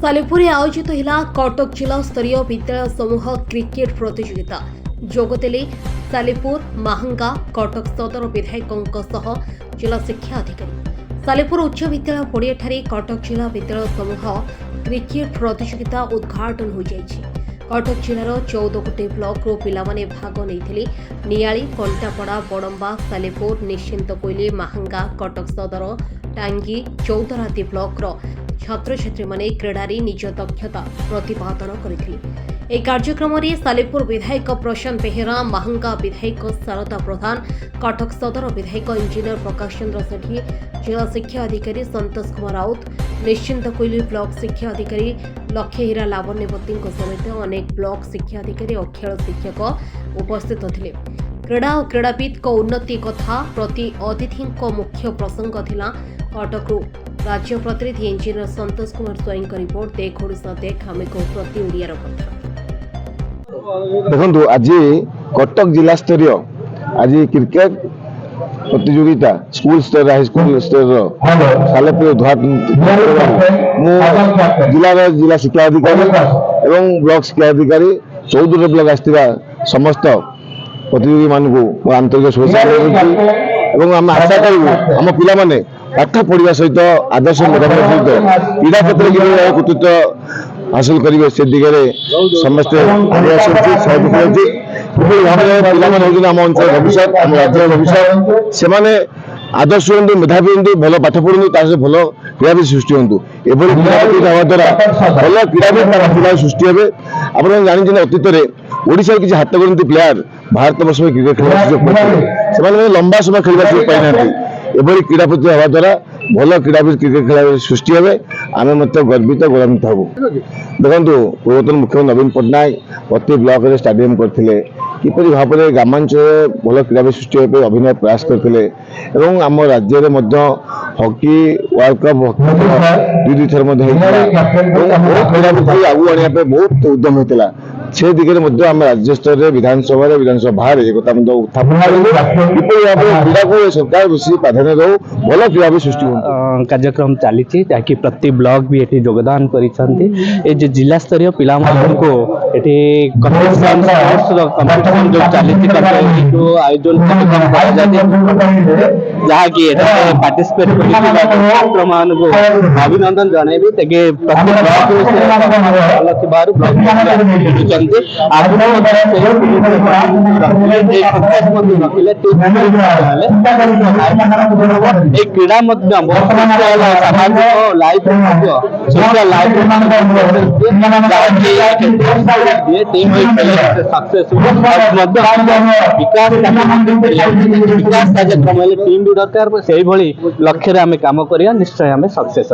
सालेपुर आयोजित हिला कटक जिला स्तरीय विद्यालय समूह क्रिकेट प्रतियोगिता जोगदेले सालेपुर माहंगा कटक सदर विधायकों सह जिला शिक्षा अधिकारी सालेपुर उच्च विद्यालय पड़ियाठारे कटक जिला विद्यालय समूह क्रिकेट प्रतियोगिता उद्घाटन हो जाइछि। कटक जिलार 14 गोटे ब्लॉक पिलामाने भाग नहीं नियाली कंटापड़ा बड़ंबा सालेपुर निश्चिंत कोइली माहंगा कटक सदर टांगी चौदर आदि ब्लॉक छात्र छात्री माने क्रीडारी निज दक्षता प्रतिपादन करथिले। एक कार्यक्रम में सालेपुर विधायक प्रशांत बेहेरा माहंगा विधायक शारदा प्रधान कटक सदर विधायक इंजीनियर प्रकाश चंद्र सेठी जिला शिक्षा अधिकारी संतोष कुमार राउत निश्चिंत कोइली ब्लॉक शिक्षा अधिकारी लक्ष्य हीरा लावण्यवती समेत अनेक ब्लॉक शिक्षा अधिकारी और खेल शिक्षक उपस्थित थे। क्रीड़ा और क्रीड़ाविद उन्नति कथा प्रति अतिथि मुख्य प्रसंग थिला। कटक राज्य प्रतिनिधि इंजीनियर संतोष कुमार स्वयं का रिपोर्ट देख ओडिशा देख आमे को प्रति ओडियार कथा। देखो आज कटक जिला स्तरीय आज क्रिकेट प्रतियोगिता स्कूल स्तर हाई स्कूल स्तर सालेपुर उद्घाटन जिला शिक्षा अधिकारी एवं ब्लॉक शिक्षा अधिकारी 14 ब्लॉक आसथिबा समस्त प्रतियोगी मानक आंतरिक शुभेच्छा और आम आशा करूँ आम पिला पाठ पढ़ा सहित आदर्श मेधावी सहित क्रीड़ा क्षेत्र में कृतित्व हासिल करेंगे से दिगरे समस्ते आगे सहयोग कर आम अंचल भविष्य आम राज्य भविष्य से आदर्श हूँ मेधावी हूँ भल पाठ पढ़ु भल क्रीड़ाविद सृष्टि हूँ एभली क्रीड़ाविद हवा द्वारा भल क्रीड़ाविद सृष्टि हे। आप जानते अतीत में ओडिशा किसी हाथ गणती प्लेयार भारत वर्ष में क्रिकेट खेल सुजोग पाते लंबा समय खेल सुजोग पाई एभली क्रीड़ा प्रति हवा द्वारा भल क्रीड़ाविद क्रिकेट खेल सृष्टि हे। आम गर्वित गौरवित हबू। देखो पूर्वतन मुख्यमंत्री नवीन पट्टनायक प्रति ब्लॉक में स्टाडियम करते किपरि भाव में ग्रामांचल भल क्रीड़ाविद सृष्टि होगा अभिनय प्रयास करते आम राज्य में हॉकी वर्ल्ड कप हॉकी दुई थर क्रीड़ाविद आगू आने बहुत उद्यम होता से दिगरे आम राज्य स्तर में विधानसभा बाहर एक उत्थापन क्रीड़ा को सरकार बेसी प्राधान्य दो भल क्रीड़ा सृष्टि कार्यक्रम चली प्रति ब्लॉक भी ये योगदान कर जिला स्तरीय पिला को कंपटीशन जो चली जो आयोजन जहाँकि पार्टिसिपेट छात्र मान को अभिनंदन जनइबी प्रति ब्लॉक भल क्रीड़ा सामाजिक लाइफ सोशल लाइफ विकास कार्यक्रम टीम भी दरकार से लक्ष्य आम कम करिया निश्चय आम सक्सेस।